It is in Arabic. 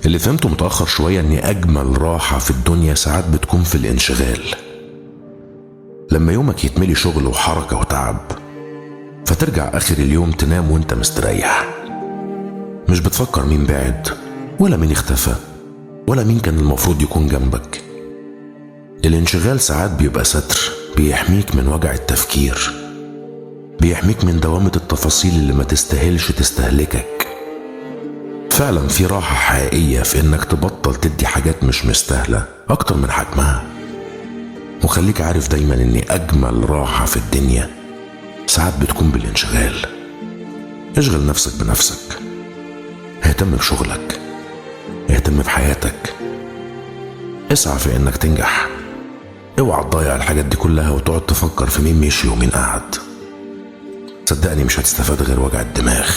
اللي فهمته متأخر شوية ان اجمل راحة في الدنيا ساعات بتكون في الانشغال. لما يومك يتملي شغل وحركة وتعب، فترجع اخر اليوم تنام وانت مستريح، مش بتفكر مين بعد ولا مين اختفى ولا مين كان المفروض يكون جنبك. الانشغال ساعات بيبقى ستر بيحميك من وجع التفكير، بيحميك من دوامة التفاصيل اللي ما تستاهلش تستهلكك. فعلا في راحة حقيقية في انك تبطل تدي حاجات مش مستاهلة اكتر من حجمها. وخليك عارف دايما ان اجمل راحة في الدنيا ساعات بتكون بالانشغال. اشغل نفسك بنفسك، اهتم بشغلك، اهتم بحياتك، اسعى في انك تنجح. اوعى تضيع الحاجات دي كلها وتقعد تفكر في مين مشي ومين قعد. صدقني مش هتستفاد غير وجع الدماغ.